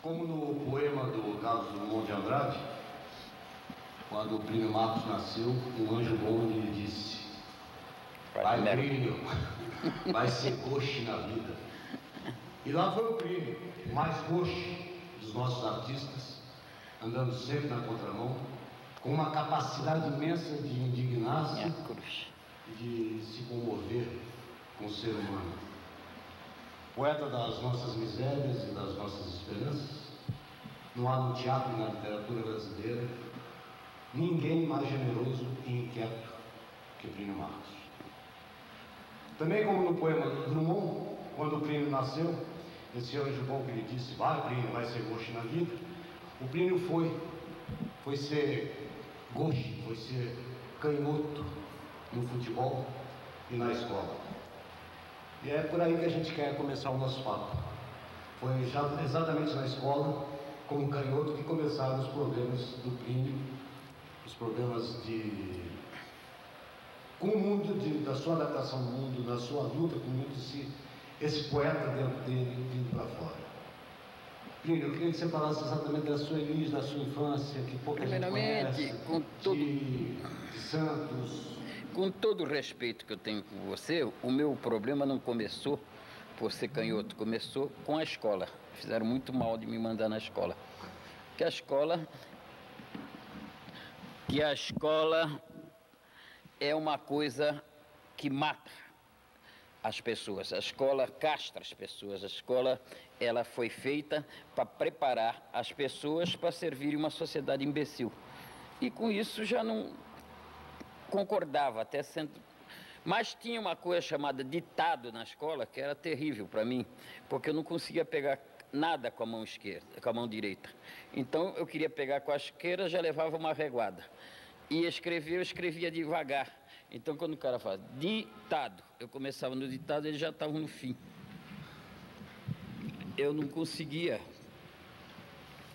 Como no poema do Carlos Drummond de Andrade, quando o Plínio Marcos nasceu, um anjo bom lhe disse: vai, Plínio, vai ser gauche na vida. E lá foi o Plínio, o mais gauche dos nossos artistas, andando sempre na contramão, com uma capacidade imensa de indignar-se e de se comover com o ser humano. Poeta das nossas misérias e das nossas esperanças, não há no teatro e na literatura brasileira ninguém mais generoso e inquieto que Plínio Marcos. Também como no poema do Drummond, quando o Plínio nasceu, esse anjo bom que lhe disse: vai, Plínio, vai ser gauche na vida. O Plínio foi ser gauche, foi ser canhoto no futebol e na escola. E é por aí que a gente quer começar o nosso papo. Foi exatamente na escola, como canhoto, que começaram os problemas do Plínio, os problemas com o mundo, da sua adaptação ao mundo, da sua luta com o mundo, esse poeta dentro dele, vindo para fora. Plínio, eu queria que você falasse exatamente da sua início, da sua infância, que pouca gente conhece, de Santos. Com todo o respeito que eu tenho com você, o meu problema não começou por ser canhoto, começou com a escola. Fizeram muito mal de me mandar na escola. Que a escola é uma coisa que mata as pessoas. A escola castra as pessoas. A escola, ela foi feita para preparar as pessoas para servirem uma sociedade imbecil. E com isso já não concordava, até sendo... Mas tinha uma coisa chamada ditado na escola que era terrível para mim, porque eu não conseguia pegar nada com a mão esquerda, com a mão direita. Então eu queria pegar com a esquerda, já levava uma reguada. E escrever, eu escrevia devagar. Então quando o cara fala ditado, eu começava no ditado, eles já estavam no fim. Eu não conseguia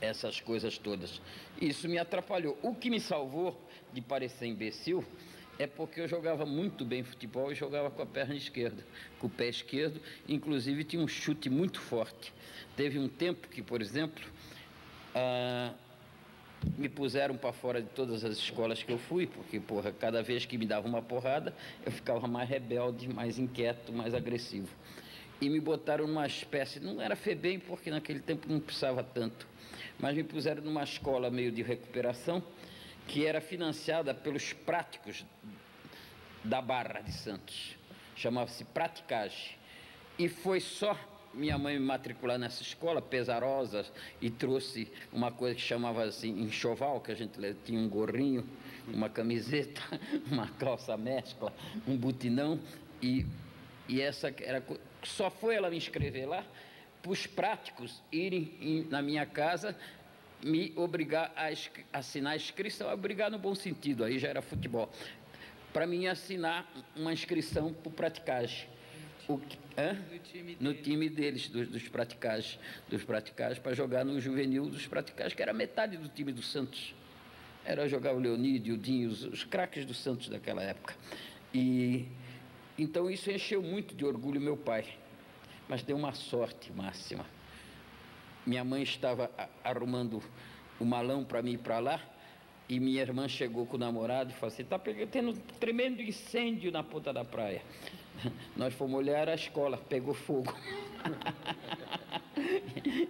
essas coisas todas. Isso me atrapalhou. O que me salvou de parecer imbecil é porque eu jogava muito bem futebol e jogava com a perna esquerda, com o pé esquerdo, inclusive tinha um chute muito forte. Teve um tempo que, por exemplo, me puseram para fora de todas as escolas que eu fui, porque, porra, cada vez que me dava uma porrada, eu ficava mais rebelde, mais inquieto, mais agressivo. E me botaram numa espécie, não era FEBEM, porque naquele tempo não precisava tanto, mas me puseram numa escola meio de recuperação, que era financiada pelos práticos da Barra de Santos. Chamava-se Praticagem. E foi só minha mãe me matricular nessa escola pesarosa e trouxe uma coisa que chamava assim enxoval, que a gente tinha um gorrinho, uma camiseta, uma calça mescla, um butinão, e essa era... Só foi ela me inscrever lá para os práticos irem na minha casa me obrigar a assinar a inscrição, obrigar no bom sentido, aí já era futebol, para mim assinar uma inscrição para praticagem. No time deles, dos praticagem, para jogar no juvenil dos praticagem, que era metade do time do Santos. Era jogar o Leonídio, o Dinho, os craques do Santos daquela época. E então isso encheu muito de orgulho meu pai, mas deu uma sorte máxima. Minha mãe estava arrumando o malão para mim ir para lá, e minha irmã chegou com o namorado e falou assim: está tendo um tremendo incêndio na ponta da praia. Nós fomos olhar, a escola pegou fogo.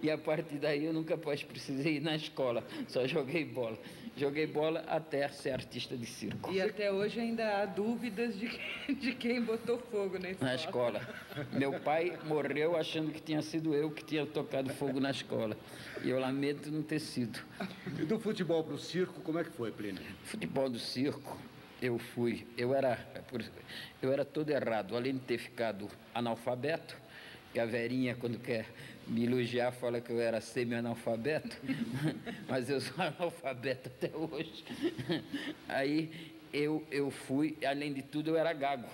E a partir daí eu nunca mais precisei ir na escola, só joguei bola. Joguei bola até ser artista de circo. E até hoje ainda há dúvidas de quem botou fogo na escola. Na escola. Meu pai morreu achando que tinha sido eu que tinha tocado fogo na escola. E eu lamento não ter sido. E do futebol para o circo, como é que foi, Plínio? Futebol do circo, eu era todo errado. Além de ter ficado analfabeto, que a Verinha, quando quer me elogiar, fala que eu era semi-analfabeto, mas eu sou analfabeto até hoje. Aí eu fui, além de tudo, eu era gago.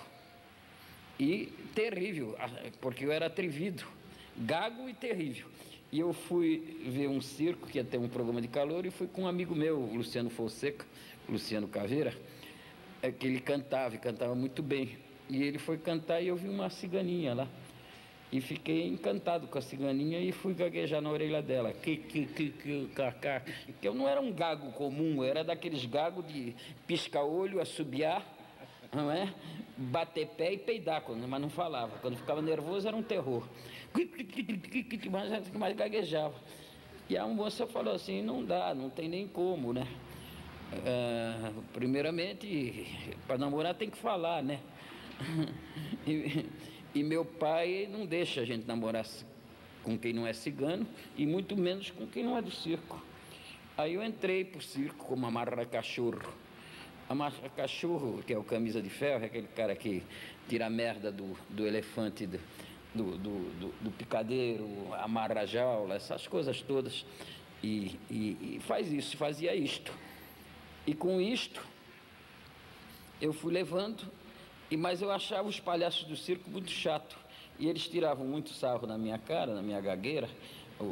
E terrível, porque eu era atrevido, gago e terrível. E eu fui ver um circo, que ia ter um programa de calor, e fui com um amigo meu, Luciano Fonseca, Luciano Caveira, que ele cantava, e cantava muito bem. E ele foi cantar e eu vi uma ciganinha lá. E fiquei encantado com a ciganinha e fui gaguejar na orelha dela. Que eu não era um gago comum, era daqueles gagos de piscar-olho, assobiar, não é? Bater pé e peidar, mas não falava. Quando ficava nervoso era um terror. Mas gaguejava. E a moça falou assim, não dá, não tem nem como, né? Primeiramente, para namorar tem que falar, né? E meu pai não deixa a gente namorar com quem não é cigano e muito menos com quem não é do circo. Aí eu entrei pro circo como amarra-cachorro. Amarra-cachorro, que é o camisa de ferro, é aquele cara que tira a merda do elefante, do picadeiro, amarra a jaula, essas coisas todas. E faz isso, fazia isto. E com isto, eu fui levando, mas eu achava os palhaços do circo muito chato. E eles tiravam muito sarro na minha cara, na minha gagueira.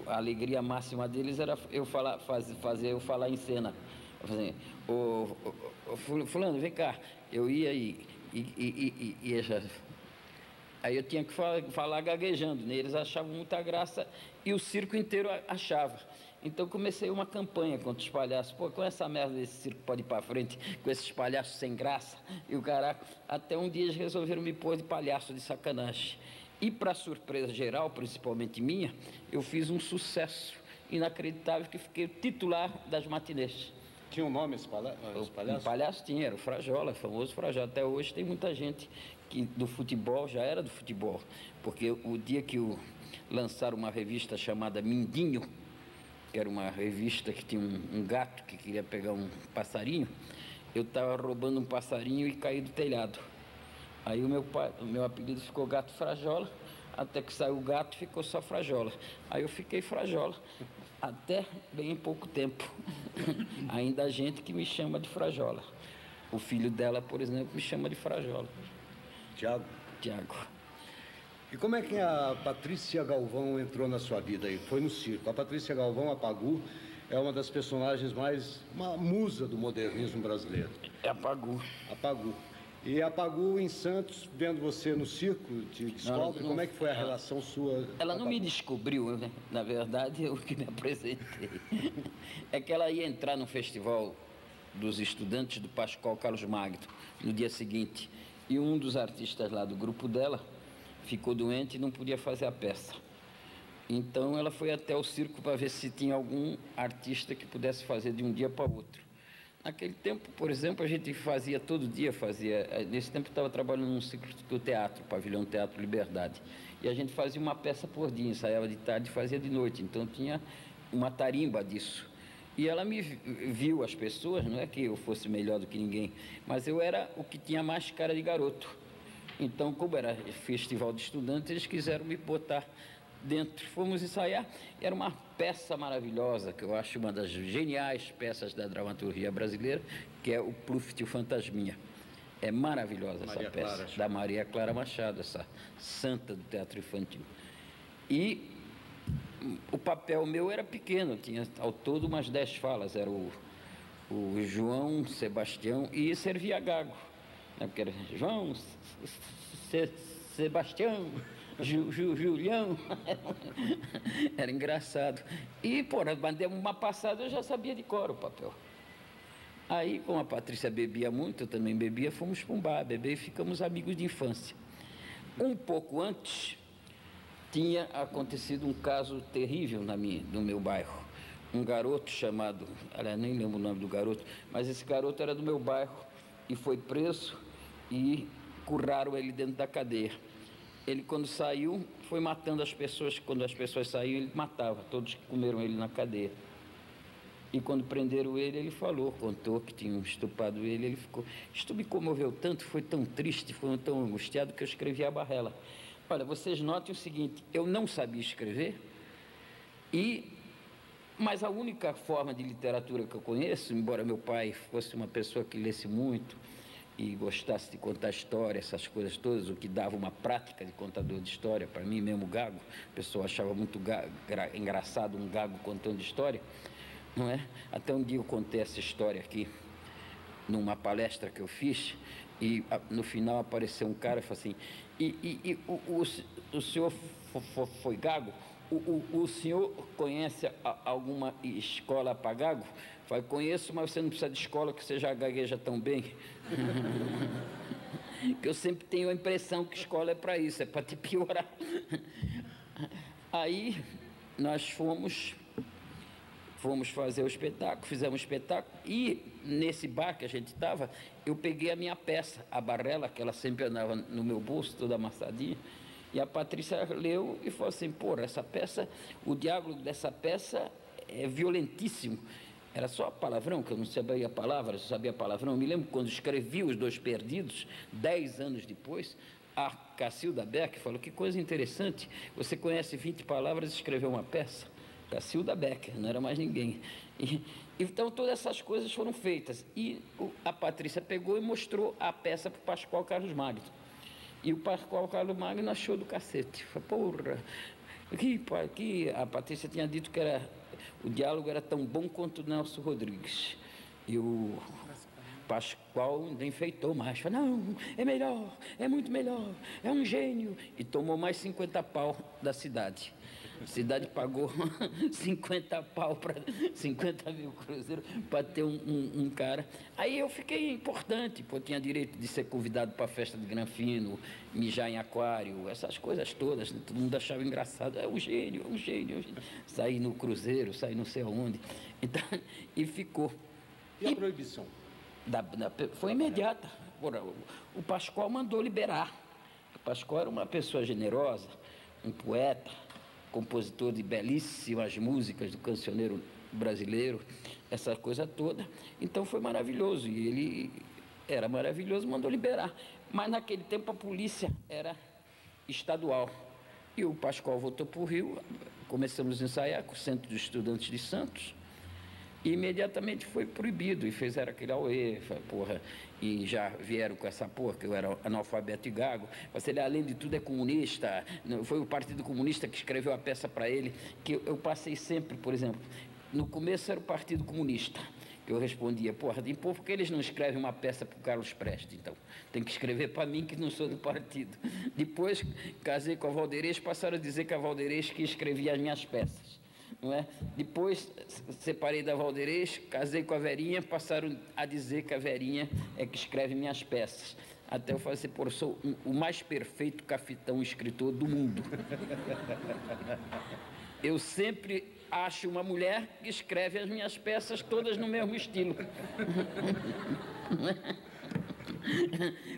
A alegria máxima deles era eu fazer eu falar em cena. Fulano, vem cá. Eu ia aí eu tinha que falar gaguejando, né? Eles achavam muita graça e o circo inteiro achava. Então comecei uma campanha contra os palhaços. Pô, com essa merda desse circo pode ir para frente, com esses palhaços sem graça e o caraca. Até um dia eles resolveram me pôr de palhaço de sacanagem. E para surpresa geral, principalmente minha, eu fiz um sucesso inacreditável que fiquei titular das matinês. Tinha um nome esse palhaço? O palhaço tinha, era o Frajola, famoso Frajola. Até hoje tem muita gente que do futebol, já era do futebol. Porque o dia que lançaram uma revista chamada Mindinho, que era uma revista que tinha um gato que queria pegar um passarinho, eu estava roubando um passarinho e caí do telhado. Aí o meu apelido ficou Gato Frajola, até que saiu o gato ficou só Frajola. Aí eu fiquei Frajola, até bem pouco tempo. Ainda há gente que me chama de Frajola. O filho dela, por exemplo, me chama de Frajola. Tiago. E como é que a Patrícia Galvão entrou na sua vida aí? Foi no circo. A Patrícia Galvão, a Pagu, é uma das personagens uma musa do modernismo brasileiro. É a Pagu. A Pagu. E a Pagu em Santos, vendo você no circo, te descobre, como é que foi a relação sua? Ela não me descobriu, né? Na verdade, eu que me apresentei. É que ela ia entrar no festival dos estudantes do Pascoal Carlos Magno, no dia seguinte. E um dos artistas lá do grupo dela ficou doente e não podia fazer a peça. Então ela foi até o circo para ver se tinha algum artista que pudesse fazer de um dia para o outro. Naquele tempo, por exemplo, a gente fazia todo dia, nesse tempo eu estava trabalhando num ciclo do teatro, Pavilhão Teatro Liberdade, e a gente fazia uma peça por dia, ensaiava de tarde e fazia de noite, então tinha uma tarimba disso. E ela me viu, as pessoas, não é que eu fosse melhor do que ninguém, mas eu era o que tinha mais cara de garoto. Então, como era festival de estudantes, eles quiseram me botar dentro. Fomos ensaiar, era uma peça maravilhosa, que eu acho uma das geniais peças da dramaturgia brasileira, que é o Pluft e o Fantasminha. É maravilhosa essa peça, da Maria Clara Machado, essa santa do teatro infantil. E o papel meu era pequeno, tinha ao todo umas 10 falas, era o João Sebastião e servia gago, né? Porque era João Sebastião, Julião, era engraçado. E, deu uma passada, eu já sabia de cor o papel. Aí, como a Patrícia bebia muito, eu também bebia, fomos para um bar beber e ficamos amigos de infância. Um pouco antes, tinha acontecido um caso terrível no meu bairro. Um garoto chamado, aliás, nem lembro o nome do garoto, mas esse garoto era do meu bairro e foi preso e curraram ele dentro da cadeia. Ele, quando saiu, foi matando as pessoas. Quando as pessoas saíam, ele matava. Todos que comeram ele na cadeia. E quando prenderam ele, ele contou que tinham estuprado ele. Ele ficou... Isto me comoveu tanto, foi tão triste, foi tão angustiado, que eu escrevi a barrela. Olha, vocês notem o seguinte, eu não sabia escrever, mas a única forma de literatura que eu conheço, embora meu pai fosse uma pessoa que lesse muito, e gostasse de contar história, essas coisas todas, o que dava uma prática de contador de história, para mim mesmo gago, a pessoa achava muito engraçado um gago contando história, não é? Até um dia eu contei essa história aqui, numa palestra que eu fiz, E no final apareceu um cara e falou assim, o senhor foi gago? O senhor conhece alguma escola para gago? Eu falei, conheço, mas você não precisa de escola que você já gagueja tão bem. Que eu sempre tenho a impressão que escola é para isso, é para te piorar. Aí nós fomos fazer o espetáculo, fizemos o espetáculo, e nesse bar que a gente estava, eu peguei a minha peça, a Barrela, que ela sempre andava no meu bolso, toda amassadinha, e a Patrícia leu e falou assim, pô, essa peça, o diálogo dessa peça é violentíssimo. Era só palavrão, que eu não sabia palavras, eu sabia palavrão. Eu me lembro quando escrevi Os Dois Perdidos, 10 anos depois, a Cacilda Beck falou, que coisa interessante, você conhece 20 palavras e escreveu uma peça? Cacilda Becker, não era mais ninguém. Então, todas essas coisas foram feitas. E a Patrícia pegou e mostrou a peça para o Pascoal Carlos Magno. E o Pascoal Carlos Magno achou do cacete. Falei, porra, aqui a Patrícia tinha dito que o diálogo era tão bom quanto o Nelson Rodrigues. E o Pascoal ainda enfeitou mais. Falei, não, é melhor, é muito melhor, é um gênio. E tomou mais 50 pau da cidade. A cidade pagou 50 pau para 50 mil cruzeiros para ter um cara. Aí eu fiquei importante, pô, tinha direito de ser convidado para a festa de Granfino, mijar em aquário, essas coisas todas. Né? Todo mundo achava engraçado. É um gênio, é um gênio. É um gênio. Sair no cruzeiro, sair não sei aonde. Então, e ficou. E a proibição? Foi imediata. O Pascoal mandou liberar. O Pascoal era uma pessoa generosa, um poeta, compositor de belíssimas músicas do cancioneiro brasileiro, essa coisa toda. Então foi maravilhoso, e ele era maravilhoso, mandou liberar. Mas naquele tempo a polícia era estadual. E o Pascoal voltou para o Rio, começamos a ensaiar com o Centro de Estudantes de Santos, e imediatamente foi proibido, e fizeram aquele auê, porra, e já vieram com essa porra, que eu era analfabeto e gago, mas ele, além de tudo, é comunista, foi o Partido Comunista que escreveu a peça para ele, que eu passei sempre, por exemplo, no começo era o Partido Comunista, que eu respondia, porra, por que eles não escrevem uma peça para o Carlos Prestes, então? Tem que escrever para mim, que não sou do partido. Depois, casei com a Valderez, passaram a dizer que a Valderez que escrevia as minhas peças. Não é? Depois separei da Valderez, casei com a Verinha, passaram a dizer que a Verinha é que escreve minhas peças. Até eu falei assim, pô, eu sou o mais perfeito cafetão escritor do mundo. Eu sempre acho uma mulher que escreve as minhas peças todas no mesmo estilo.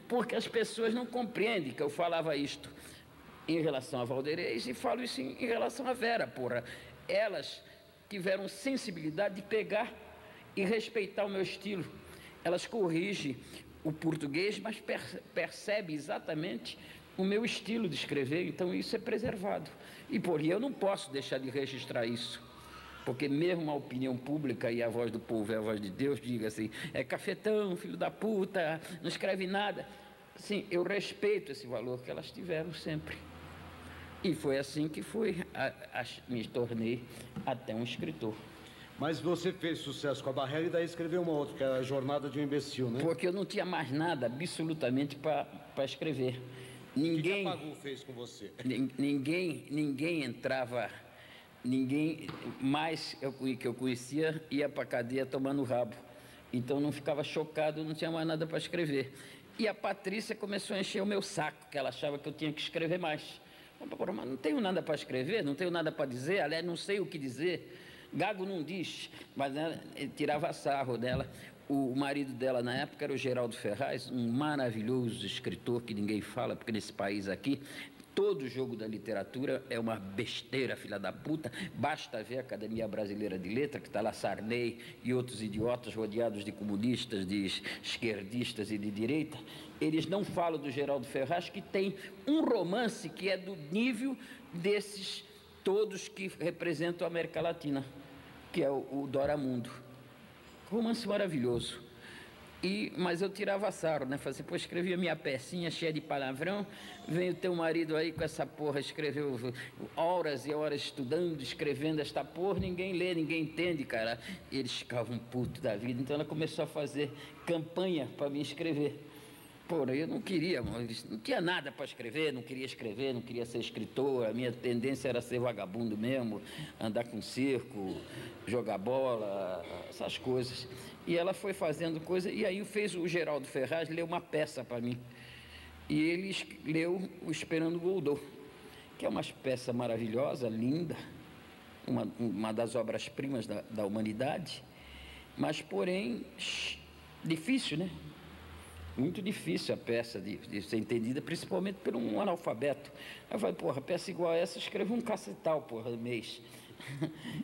Porque as pessoas não compreendem que eu falava isto em relação a Valderez e falo isso em relação a Vera, porra. Elas tiveram sensibilidade de pegar e respeitar o meu estilo. Elas corrigem o português, mas percebem exatamente o meu estilo de escrever, então isso é preservado. E por isso eu não posso deixar de registrar isso, porque mesmo a opinião pública e a voz do povo é a voz de Deus, diga assim, é cafetão, filho da puta, não escreve nada. Sim, eu respeito esse valor que elas tiveram sempre. E foi assim que me tornei até um escritor. Mas você fez sucesso com a Barrela e daí escreveu uma outra, que é A Jornada de um Imbecil, né? Porque eu não tinha mais nada, absolutamente, para escrever. Ninguém... O que a Pagu fez com você? Ninguém entrava, ninguém mais que eu conhecia ia para a cadeia tomando rabo. Então não ficava chocado, não tinha mais nada para escrever. E a Patrícia começou a encher o meu saco, que ela achava que eu tinha que escrever mais. Mas não tenho nada para escrever, não tenho nada para dizer, aliás, não sei o que dizer. Gago não diz, mas ela tirava sarro dela. O marido dela na época era o Geraldo Ferraz, um maravilhoso escritor que ninguém fala, porque nesse país aqui todo jogo da literatura é uma besteira, filha da puta. Basta ver a Academia Brasileira de Letras, que está lá Sarney e outros idiotas rodeados de comunistas, de esquerdistas e de direita. Eles não falam do Geraldo Ferraz, que tem um romance que é do nível desses todos que representam a América Latina, que é o Doramundo. Romance maravilhoso. Mas eu tirava sarro, né? Falei assim, pô, escrevia minha pecinha cheia de palavrão, vem o teu marido aí com essa porra, escreveu horas e horas estudando, escrevendo esta porra, ninguém lê, ninguém entende, cara. Eles ficavam putos da vida, então ela começou a fazer campanha para me escrever. Porém, eu não queria, não tinha nada para escrever, não queria escrever, não queria ser escritor. A minha tendência era ser vagabundo mesmo, andar com circo, jogar bola, essas coisas. E ela foi fazendo coisa, e aí fez o Geraldo Ferraz ler uma peça para mim. E ele leu o Esperando Godot, que é uma peça maravilhosa, linda, uma das obras-primas da humanidade, mas, porém, difícil, né? Muito difícil a peça de ser entendida, principalmente por um analfabeto. Aí eu falei, porra, peça igual a essa, escreva um cacetal, porra, no mês.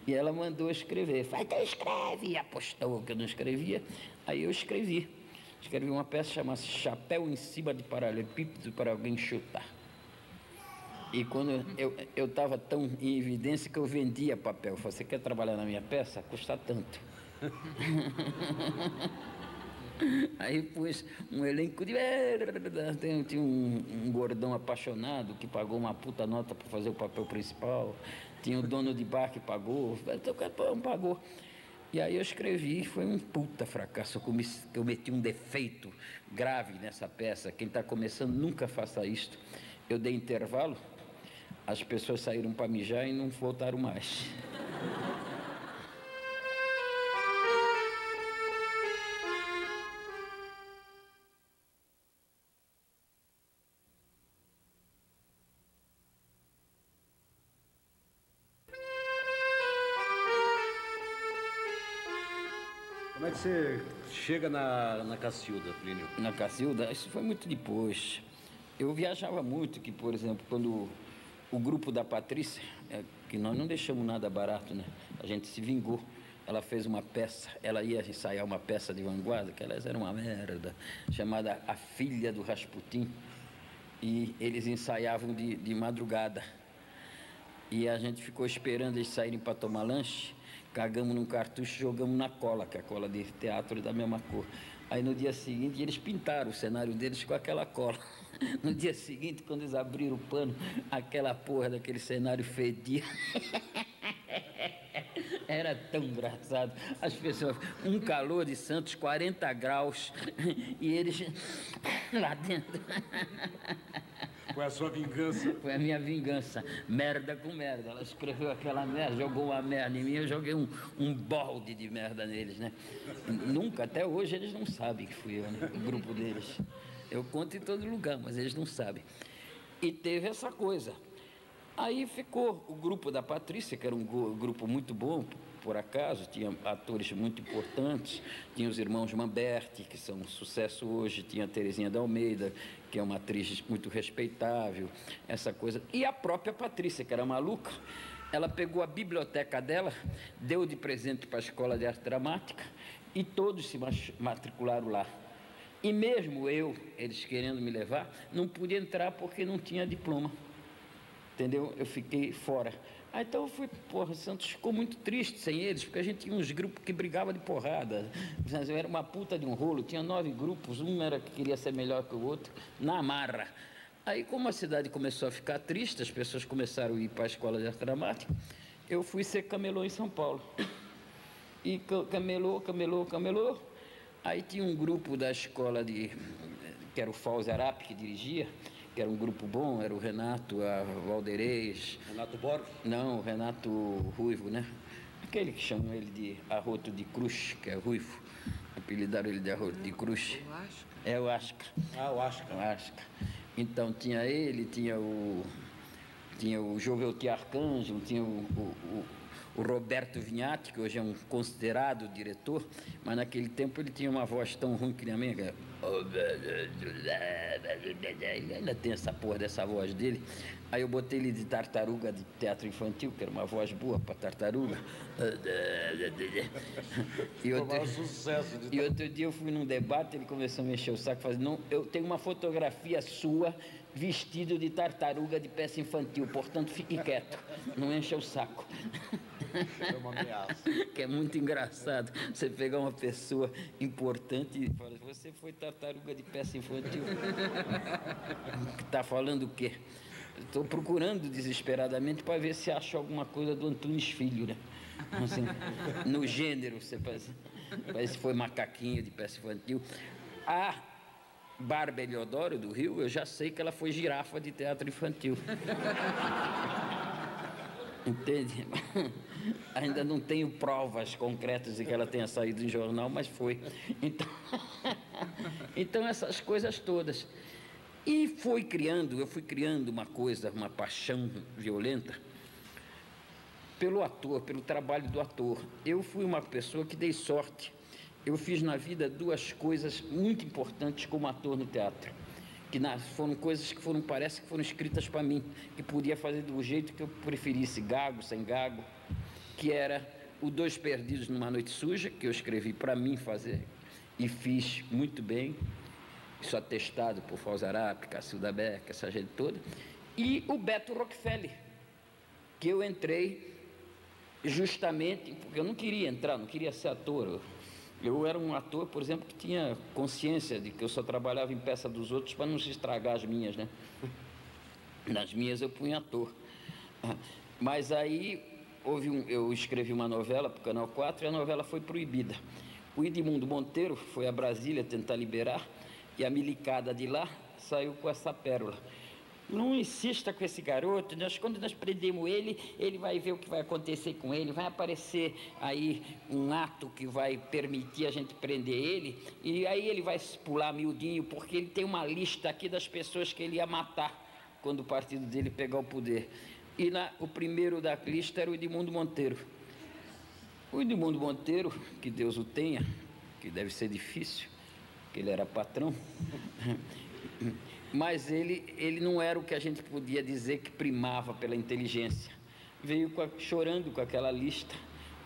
E ela mandou escrever. Falei, então escreve. E apostou que eu não escrevia. Aí eu escrevi. Escrevi uma peça chamada Chapéu em Cima de Paralelepípedo para Alguém Chutar. E quando eu estava tão em evidência que eu vendia papel. Eu falei, você quer trabalhar na minha peça? Custa tanto. Aí pus um elenco de... Tinha um gordão apaixonado que pagou uma puta nota para fazer o papel principal. Tinha o dono de bar que pagou. Pagou. E aí eu escrevi, foi um puta fracasso. Eu meti um defeito grave nessa peça. Quem está começando, nunca faça isto. Eu dei intervalo, as pessoas saíram para mijar e não voltaram mais. Como é que você chega na Cacilda, Plínio? Na Cacilda, isso foi muito depois. Eu viajava muito, que, por exemplo, quando o grupo da Patrícia, que nós não deixamos nada barato, né? A gente se vingou. Ela fez uma peça, ela ia ensaiar uma peça de vanguarda, que elas eram uma merda, chamada A Filha do Rasputin. E eles ensaiavam de madrugada. E a gente ficou esperando eles saírem para tomar lanche. Cagamos num cartucho e jogamos na cola, que é a cola de teatro é da mesma cor. Aí no dia seguinte eles pintaram o cenário deles com aquela cola. No dia seguinte, quando eles abriram o pano, aquela porra daquele cenário fedia. Era tão engraçado. As pessoas, um calor de Santos, 40 graus, e eles lá dentro. Foi a sua vingança? Foi a minha vingança. Merda com merda. Ela escreveu aquela merda, jogou uma merda em mim, eu joguei um balde de merda neles, né? Nunca, até hoje, eles não sabem que fui eu, né? O grupo deles. Eu conto em todo lugar, mas eles não sabem. E teve essa coisa. Aí ficou o grupo da Patrícia, que era um grupo muito bom, por acaso, tinha atores muito importantes, tinha os irmãos Mamberti, que são um sucesso hoje, tinha a Terezinha da Almeida, que é uma atriz muito respeitável, essa coisa. E a própria Patrícia, que era maluca, ela pegou a biblioteca dela, deu de presente para a Escola de Arte Dramática e todos se matricularam lá. E mesmo eu, eles querendo me levar, não pude entrar porque não tinha diploma. Entendeu? Eu fiquei fora. Aí então eu fui, porra, Santos ficou muito triste sem eles, porque a gente tinha uns grupos que brigavam de porrada. Era uma puta de um rolo, tinha 9 grupos, um era que queria ser melhor que o outro, na marra. Aí, como a cidade começou a ficar triste, as pessoas começaram a ir para a Escola de Arte Dramática, eu fui ser camelô em São Paulo. E camelô. Aí tinha um grupo da escola que era o Fauzi Arap, que dirigia, que era um grupo bom, era o Renato, a Valderez. Renato Borges? Não, o Renato Ruivo, né? Aquele que chamam ele de Arroto de Cruz, que é Ruivo. Apelidaram ele de Arroto de Cruz. O Asca. É o Asca. Ah, o Asca. O Asca. Então tinha ele, tinha o Jovelti Arcanjo, tinha o Roberto Vignati, que hoje é um considerado diretor, mas naquele tempo ele tinha uma voz tão ruim que nem a minha. Ele ainda tem essa porra dessa voz dele. Aí eu botei ele de tartaruga de teatro infantil, que era uma voz boa para tartaruga. E outro dia eu fui num debate, ele começou a mexer o saco, falando, não, eu tenho uma fotografia sua vestido de tartaruga de peça infantil, portanto fique quieto, não encha o saco. É uma ameaça. Que é muito engraçado você pegar uma pessoa importante e falar, você foi tartaruga de peça infantil. Está falando o quê? Estou procurando desesperadamente para ver se acho alguma coisa do Antunes Filho, né? Assim, no gênero, você parece foi macaquinho de peça infantil. Bárbara Eliodoro, do Rio, eu já sei que ela foi girafa de teatro infantil. Entende? Ainda não tenho provas concretas de que ela tenha saído em jornal, mas foi. Então essas coisas todas. E eu fui criando uma coisa, uma paixão violenta pelo ator, pelo trabalho do ator. Eu fui uma pessoa que dei sorte. Eu fiz na vida duas coisas muito importantes como ator no teatro, que foram coisas que parece que foram escritas para mim, que podia fazer do jeito que eu preferisse, gago, sem gago, que era o Dois Perdidos numa Noite Suja, que eu escrevi para mim fazer, e fiz muito bem, isso atestado por Falzarap, Cacilda Beck, essa gente toda, e o Beto Rockefeller, que eu entrei justamente, porque eu não queria entrar, não queria ser ator. Eu era um ator, por exemplo, que tinha consciência de que eu só trabalhava em peça dos outros para não se estragar as minhas, né? Nas minhas eu punha ator. Mas aí eu escrevi uma novela para o Canal 4 e a novela foi proibida. O Edmundo Monteiro foi a Brasília tentar liberar e a milicada de lá saiu com essa pérola. Não insista com esse garoto, quando nós prendemos ele, ele vai ver o que vai acontecer com ele, vai aparecer aí um ato que vai permitir a gente prender ele, e aí ele vai pular miudinho, porque ele tem uma lista aqui das pessoas que ele ia matar quando o partido dele pegar o poder. E o primeiro da lista era o Edmundo Monteiro. O Edmundo Monteiro, que Deus o tenha, que deve ser difícil, porque ele era patrão, mas ele não era o que a gente podia dizer que primava pela inteligência. Veio chorando com aquela lista,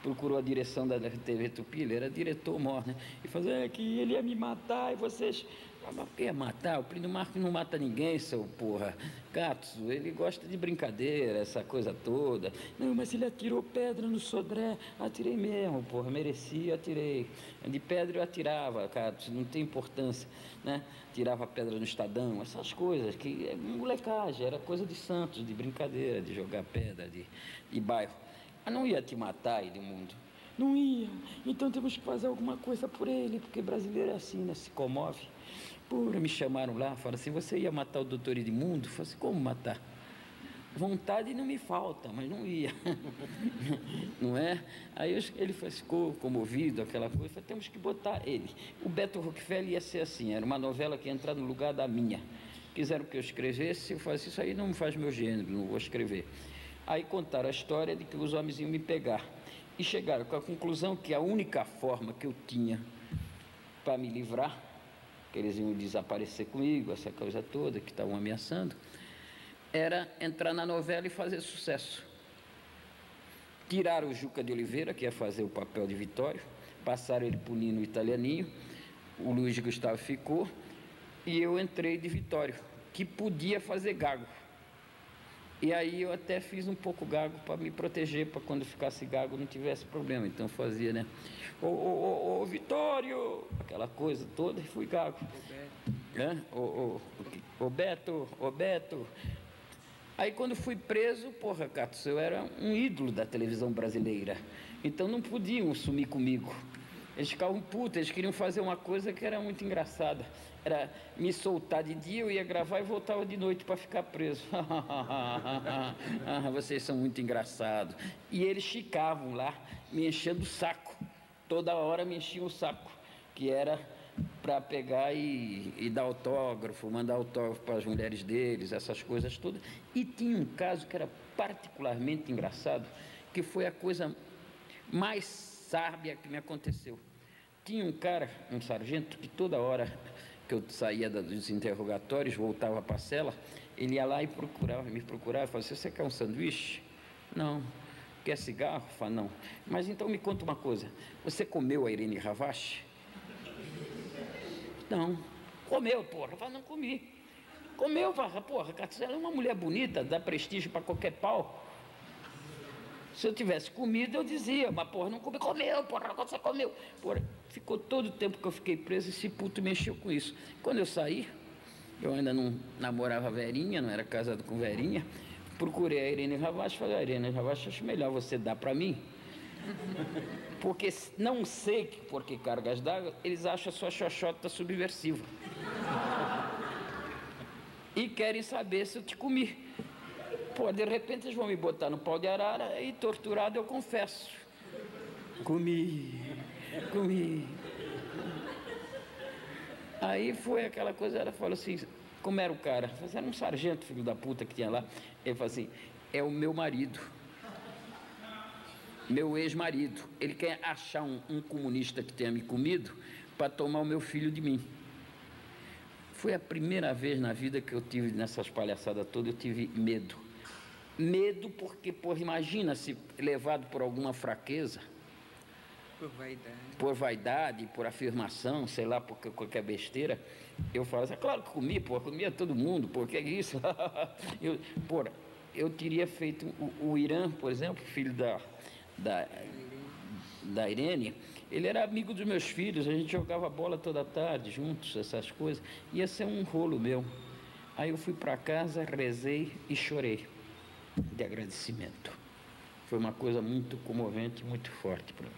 procurou a direção da TV Tupi, ele era diretor maior, né? E falou que ele ia me matar e vocês... Mas quem ia matar? O Plínio Marcos não mata ninguém, seu porra. Katsu, ele gosta de brincadeira, essa coisa toda. Não, mas ele atirou pedra no Sodré. Atirei mesmo, porra, merecia, atirei. De pedra eu atirava, Katsu, não tem importância, né? Tirava pedra no Estadão, essas coisas, que é molecagem, era coisa de Santos, de brincadeira, de jogar pedra, de bairro. Mas não ia te matar, Edmundo. Não ia. Então temos que fazer alguma coisa por ele, porque brasileiro é assim, né? Se comove. Porra, me chamaram lá, falaram assim, você ia matar o doutor Edmundo? Eu falei assim, como matar? Vontade não me falta, mas não ia. Não é? Aí ele ficou comovido, aquela coisa, falei, temos que botar ele. O Beto Rockefeller ia ser assim, era uma novela que ia entrar no lugar da minha. Quiseram que eu escrevesse, eu falei assim, isso aí não faz meu gênero, não vou escrever. Aí contaram a história de que os homens iam me pegar. E chegaram com a conclusão que a única forma que eu tinha para me livrar, que eles iam desaparecer comigo, essa coisa toda que estavam ameaçando, era entrar na novela e fazer sucesso. Tiraram o Juca de Oliveira, que ia fazer o papel de Vitório, passaram ele para o Nino Italianinho, o Luiz Gustavo ficou, e eu entrei de Vitório, que podia fazer gago. E aí eu até fiz um pouco gago para me proteger, para quando ficasse gago não tivesse problema. Então fazia, né? Ô Vitório! Aquela coisa toda, e fui gago. Ô Beto! Aí quando fui preso, porra, Cato, eu era um ídolo da televisão brasileira. Então não podiam sumir comigo. Eles ficavam putos, eles queriam fazer uma coisa que era muito engraçada. Era me soltar de dia, eu ia gravar e voltava de noite para ficar preso. Vocês são muito engraçados. E eles ficavam lá me enchendo o saco. Toda hora me enchiam o saco, que era para pegar e dar autógrafo, mandar autógrafo para as mulheres deles, essas coisas todas. E tinha um caso que era particularmente engraçado, que foi a coisa mais sábia que me aconteceu. Tinha um cara, um sargento, que toda hora que eu saía dos interrogatórios, voltava para a cela, ele ia lá e me procurava, falava assim, você quer um sanduíche? Não. Quer cigarro? Fala, não. Mas então me conta uma coisa, você comeu a Irene Ravache? Não. Comeu, porra. Fala, não comi. Comeu, porra, ela é uma mulher bonita, dá prestígio para qualquer pau. Se eu tivesse comido, eu dizia, mas porra, não comi. Comeu, porra, você comeu. Porra, ficou todo o tempo que eu fiquei preso, esse puto mexeu com isso. Quando eu saí, eu ainda não namorava Verinha, não era casado com Verinha, procurei a Irene Ravache e falei, Irene Ravache, acho melhor você dar para mim, porque não sei por que cargas d'água, eles acham a sua xoxota subversiva. e querem saber se eu te comi. Pô, de repente eles vão me botar no pau de arara e torturado eu confesso. Comi. Aí foi aquela coisa, ela falou assim, como era o cara? Era um sargento, filho da puta, que tinha lá. Ele falou assim, é o meu marido. Meu ex-marido. Ele quer achar um comunista que tenha me comido para tomar o meu filho de mim. Foi a primeira vez na vida que eu tive, nessas palhaçadas todas, eu tive medo. Medo porque, pô, imagina se levado por alguma fraqueza, por vaidade, por afirmação, sei lá, por qualquer besteira, eu falo assim, claro que comi, pô, comia todo mundo, pô, que é isso? Eu teria feito o Irã, por exemplo, filho da Irene, ele era amigo dos meus filhos, a gente jogava bola toda tarde juntos, essas coisas, ia ser um rolo meu. Aí eu fui para casa, rezei e chorei de agradecimento. Foi uma coisa muito comovente, muito forte para mim.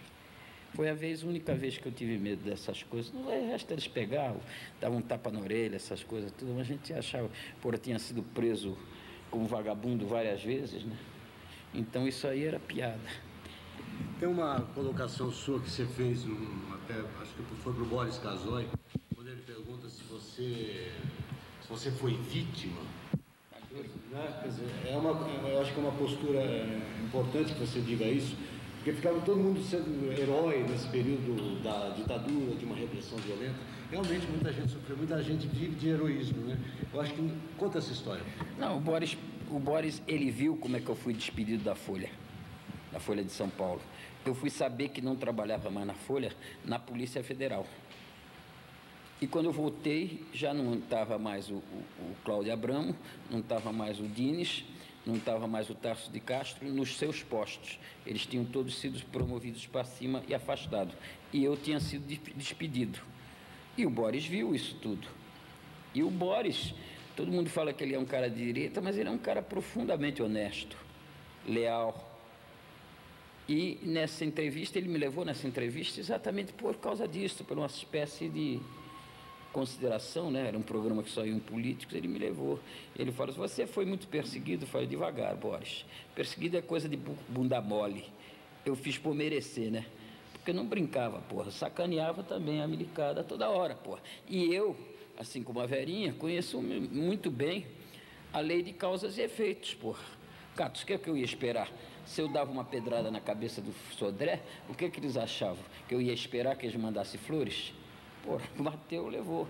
Foi a única vez que eu tive medo dessas coisas. No resto eles pegavam, davam um tapa na orelha, essas coisas tudo, mas a gente achava, eu tinha sido preso como vagabundo várias vezes, né? Então isso aí era piada. Tem uma colocação sua que você fez, até acho que foi para o Boris Casoy, quando ele pergunta se você foi vítima. Né? Quer dizer, eu acho que é uma postura importante que você diga isso, porque ficava todo mundo sendo herói nesse período da ditadura, de uma repressão violenta. Realmente muita gente sofreu, muita gente vive de heroísmo, né? Eu acho que conta essa história. Não, o Boris, ele viu como é que eu fui despedido da Folha de São Paulo. Eu fui saber que não trabalhava mais na Folha, na Polícia Federal. E quando eu voltei, já não estava mais o Cláudio Abramo, não estava mais o Dines, não estava mais o Tarso de Castro nos seus postos. Eles tinham todos sido promovidos para cima e afastados. E eu tinha sido despedido. E o Boris viu isso tudo. E o Boris, todo mundo fala que ele é um cara de direita, mas ele é um cara profundamente honesto, leal. E nessa entrevista, ele me levou nessa entrevista exatamente por causa disso, por uma espécie de consideração, né? Era um programa que só iam políticos, ele me levou. Ele falou, você foi muito perseguido? Eu falei, devagar, Boris. Perseguido é coisa de bunda mole. Eu fiz por merecer, né? Porque eu não brincava, porra. Sacaneava também a milicada toda hora, porra. E eu, assim como a Verinha, conheço muito bem a lei de causas e efeitos, porra. Catos, o que é que eu ia esperar? Se eu dava uma pedrada na cabeça do Sodré, o que é que eles achavam? Que eu ia esperar que eles mandassem flores? Pô, bateu, levou.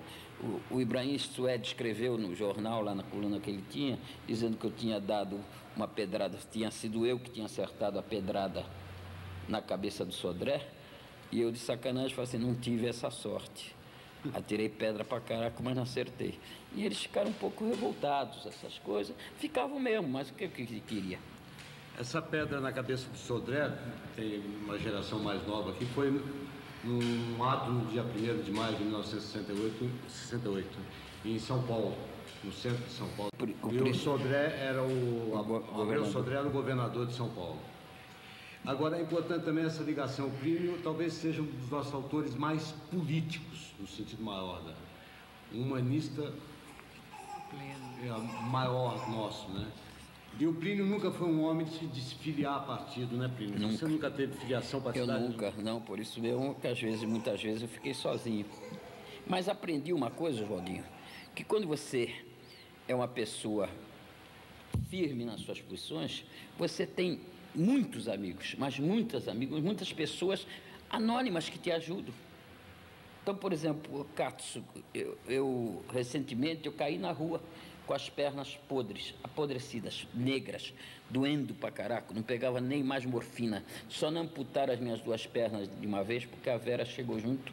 O Ibrahim Sued escreveu no jornal, lá na coluna que ele tinha, dizendo que eu tinha dado uma pedrada, tinha sido eu que tinha acertado a pedrada na cabeça do Sodré, e eu de sacanagem falei assim, não tive essa sorte. Atirei pedra pra caraca, mas não acertei. E eles ficaram um pouco revoltados, essas coisas. Ficavam mesmo, mas o que eu queria? Essa pedra na cabeça do Sodré, tem uma geração mais nova aqui, foi num ato no dia 1º de maio de 1968, em São Paulo, no centro de São Paulo. E o Sodré era Abreu Sodré era o governador de São Paulo. Agora, é importante também essa ligação. O Plínio talvez seja um dos nossos autores mais políticos, no sentido maior, um humanista maior nosso, né? E o Plínio nunca foi um homem de se filiar a partido, né, Plínio? Nunca. Você nunca teve filiação partidária? Eu nunca, não, por isso mesmo que muitas vezes eu fiquei sozinho. Mas aprendi uma coisa, Oswaldinho, que quando você é uma pessoa firme nas suas posições, você tem muitos amigos, mas muitas pessoas anônimas que te ajudam. Então, por exemplo, Katsu, recentemente eu caí na rua com as pernas apodrecidas, negras, doendo pra caraca, não pegava nem mais morfina, só não amputaram as minhas 2 pernas de uma vez, porque a Vera chegou junto,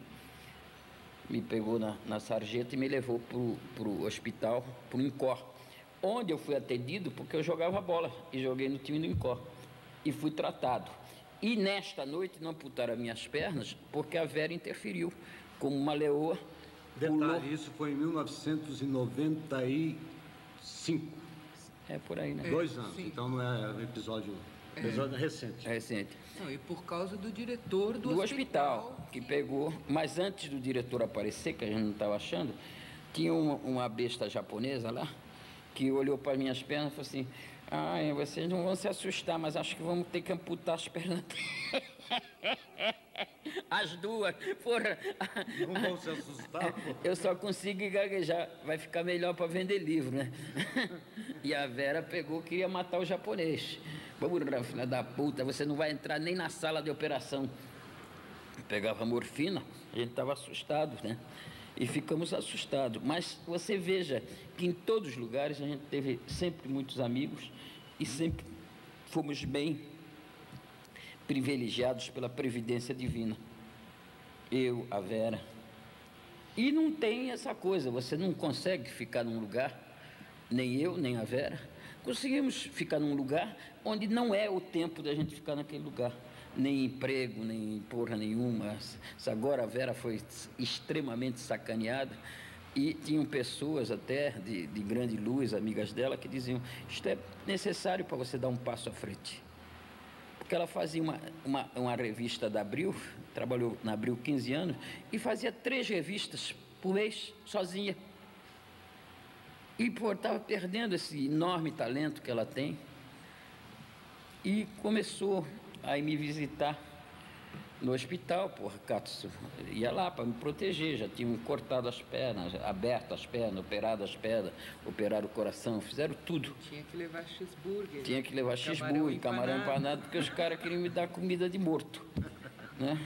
me pegou na sarjeta e me levou pro hospital, pro Incor, onde eu fui atendido porque eu jogava bola, e joguei no time do Incor, e fui tratado. E nesta noite não amputaram as minhas pernas, porque a Vera interferiu, como uma leoa. Detalhe, isso foi em 1995. É por aí, né? 2 anos, sim. Então não é um episódio recente. É recente. Não, e por causa do diretor Do hospital, que pegou, mas antes do diretor aparecer, que a gente não estava achando, tinha uma besta japonesa lá, que olhou para minhas pernas e falou assim: "Ai, vocês não vão se assustar, mas acho que vamos ter que amputar as pernas." As duas, porra. Não vão se assustar, pô. Eu só consigo gaguejar, vai ficar melhor para vender livro, né? E a Vera pegou, queria matar o japonês. Porra, filha da puta, você não vai entrar nem na sala de operação. Pegava morfina, a gente estava assustado, né? E ficamos assustados. Mas você veja que em todos os lugares a gente teve sempre muitos amigos e sempre fomos bem privilegiados pela previdência divina. Eu, a Vera. E não tem essa coisa, você não consegue ficar num lugar, nem eu, nem a Vera, conseguimos ficar num lugar onde não é o tempo da gente ficar naquele lugar. Nem emprego, nem porra nenhuma. Agora a Vera foi extremamente sacaneada e tinham pessoas até de grande luz, amigas dela, que diziam: isto é necessário para você dar um passo à frente. Porque ela fazia uma revista da Abril, trabalhou na Abril 15 anos, e fazia 3 revistas por mês, sozinha. E, pô, estava perdendo esse enorme talento que ela tem. E começou a me visitar no hospital, porra, Katsu. Ia lá para me proteger, já tinham cortado as pernas, aberto as pernas, operado as pernas, operaram o coração, fizeram tudo. Tinha que levar cheeseburger. Tinha que levar cheeseburger, camarão empanado, porque os caras queriam me dar comida de morto, né?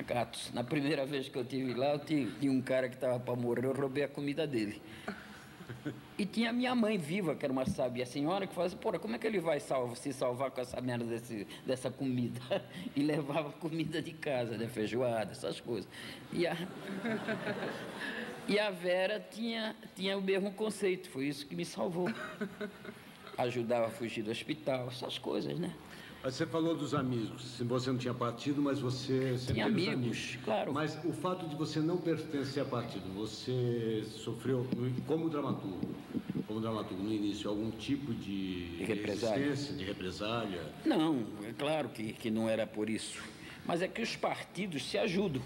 Katsu, na primeira vez que eu estive lá, tinha um cara que estava para morrer, eu roubei a comida dele. E tinha a minha mãe viva, que era uma sábia senhora, que falava assim: porra, como é que ele vai se salvar com essa merda dessa comida? E levava comida de casa, né? Feijoada, essas coisas. E a Vera tinha o mesmo conceito, foi isso que me salvou. Ajudava a fugir do hospital, essas coisas, né? Você falou dos amigos. Você não tinha partido, mas você sempre tinha teve amigos, claro. Mas o fato de você não pertencer a partido, você sofreu, como dramaturgo no início, algum tipo de resistência, de represália? Não, é claro que não era por isso. Mas é que os partidos se ajudam.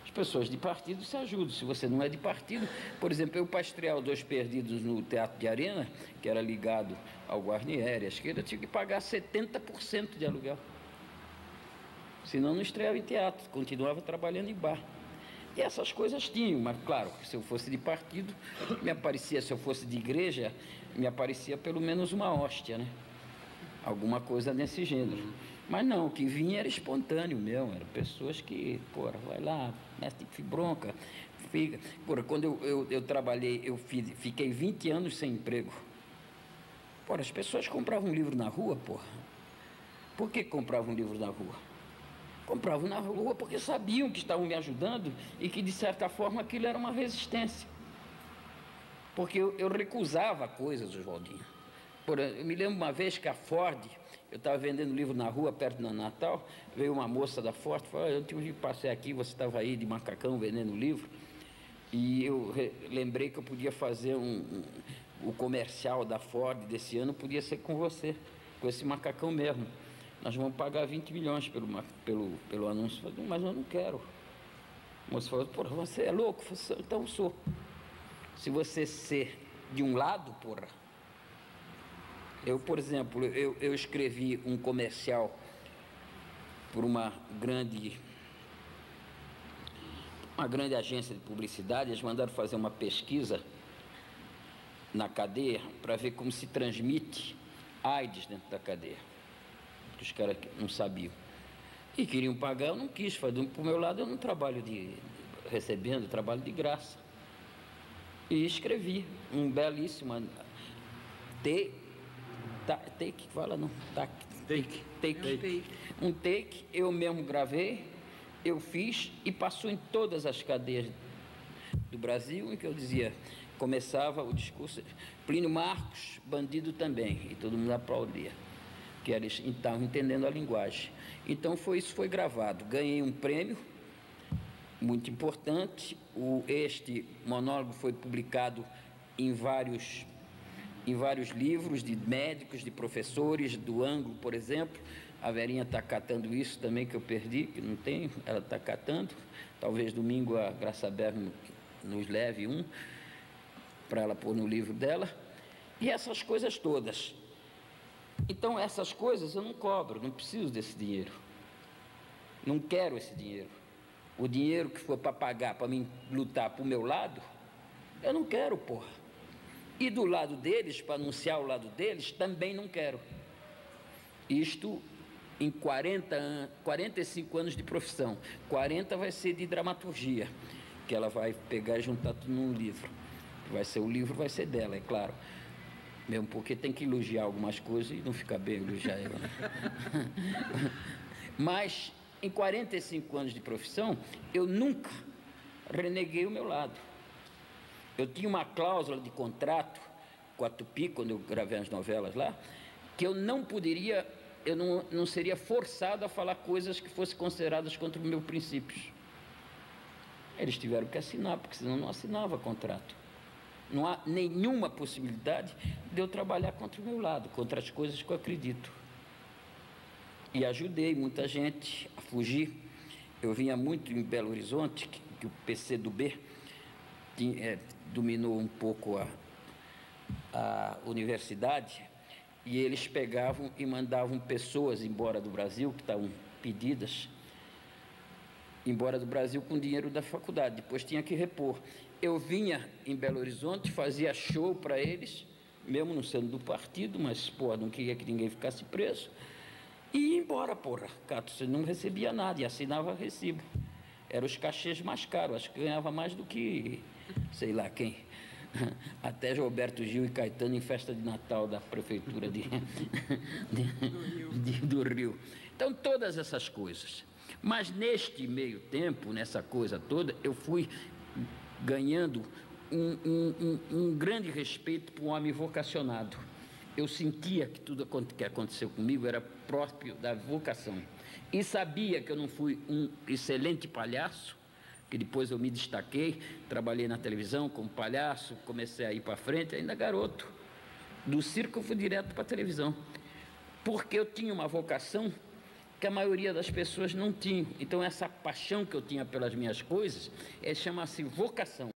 As pessoas de partido se ajudam. Se você não é de partido, por exemplo, eu para estrear o Dois Perdidos no Teatro de Arena, que era ligado ao Guarnieri, à esquerda, eu tinha que pagar 70% de aluguel. Senão não estreava em teatro, continuava trabalhando em bar. E essas coisas tinham, mas claro, se eu fosse de partido, me aparecia, se eu fosse de igreja, me aparecia pelo menos uma hóstia, né? Alguma coisa nesse gênero. Mas não, o que vinha era espontâneo mesmo, eram pessoas que, porra, vai lá, mestre de bronca, fica. Porra, quando eu trabalhei, fiquei 20 anos sem emprego. Porra, as pessoas compravam um livro na rua, porra. Por que compravam um livro na rua? Compravam na rua porque sabiam que estavam me ajudando e que, de certa forma, aquilo era uma resistência. Porque eu recusava coisas, Oswaldinho. Eu me lembro uma vez que a Ford, eu estava vendendo livro na rua, perto do Natal, veio uma moça da Ford, falou: eu tive que passar aqui, você estava aí de macacão vendendo livro, e eu lembrei que eu podia fazer o comercial da Ford desse ano, podia ser com você, com esse macacão mesmo. Nós vamos pagar 20 milhões pelo anúncio. Eu falei: mas eu não quero. A moça falou: porra, você é louco? Eu falei: então eu sou. Se você ser de um lado, porra. Eu, por exemplo, eu escrevi um comercial por uma grande agência de publicidade. Eles mandaram fazer uma pesquisa na cadeia para ver como se transmite AIDS dentro da cadeia. Porque os caras não sabiam. E queriam pagar, eu não quis. Falei: para o meu lado eu não trabalho recebendo, eu trabalho de graça. E escrevi um belíssimo um take, eu mesmo gravei, eu fiz e passou em todas as cadeias do Brasil, em que eu dizia, começava o discurso: Plínio Marcos, bandido também, e todo mundo aplaudia, que eles estavam entendendo a linguagem. Então isso foi gravado, ganhei um prêmio muito importante. Este monólogo foi publicado em vários livros de médicos, de professores, do Ângulo, por exemplo. A Verinha está catando isso também, que eu perdi, que não tenho, ela está catando. Talvez domingo a Graça Berno nos leve um. para ela pôr no livro dela, e essas coisas todas. Então, essas coisas eu não cobro, não preciso desse dinheiro. Não quero esse dinheiro. O dinheiro que for para pagar, para mim lutar para o meu lado, eu não quero, porra. E do lado deles, para anunciar o lado deles, também não quero. Isto em 45 anos de profissão. 40 vai ser de dramaturgia, que ela vai pegar e juntar tudo num livro. Vai ser o livro, vai ser dela, é claro. Mesmo porque tem que elogiar algumas coisas e não fica bem elogiar ela. Mas, em 45 anos de profissão, eu nunca reneguei o meu lado. Eu tinha uma cláusula de contrato com a Tupi, quando eu gravei as novelas lá, que eu não poderia, eu não seria forçado a falar coisas que fossem consideradas contra os meus princípios. Eles tiveram que assinar, porque senão não assinava contrato. Não há nenhuma possibilidade de eu trabalhar contra o meu lado, contra as coisas que eu acredito. E ajudei muita gente a fugir. Eu vinha muito em Belo Horizonte, que o PCdoB dominou um pouco a universidade, e eles pegavam e mandavam pessoas embora do Brasil, que estavam pedidas, embora do Brasil com dinheiro da faculdade, depois tinha que repor. Eu vinha em Belo Horizonte, fazia show para eles, mesmo não sendo do partido, mas, porra, não queria que ninguém ficasse preso, e ia embora, porra. Cato, você não recebia nada, e assinava recibo. Eram os cachês mais caros, acho que ganhava mais do que, sei lá quem. Até Roberto Gil e Caetano em festa de Natal da prefeitura do Rio. Então, todas essas coisas. Mas neste meio tempo, nessa coisa toda, eu fui ganhando um grande respeito por um homem vocacionado. Eu sentia que tudo que aconteceu comigo era próprio da vocação. E sabia que eu não fui um excelente palhaço, que depois eu me destaquei, trabalhei na televisão como palhaço, comecei a ir para frente, ainda garoto. Do circo eu fui direto para a televisão, porque eu tinha uma vocação que a maioria das pessoas não tinha. Então, essa paixão que eu tinha pelas minhas coisas chama-se vocação.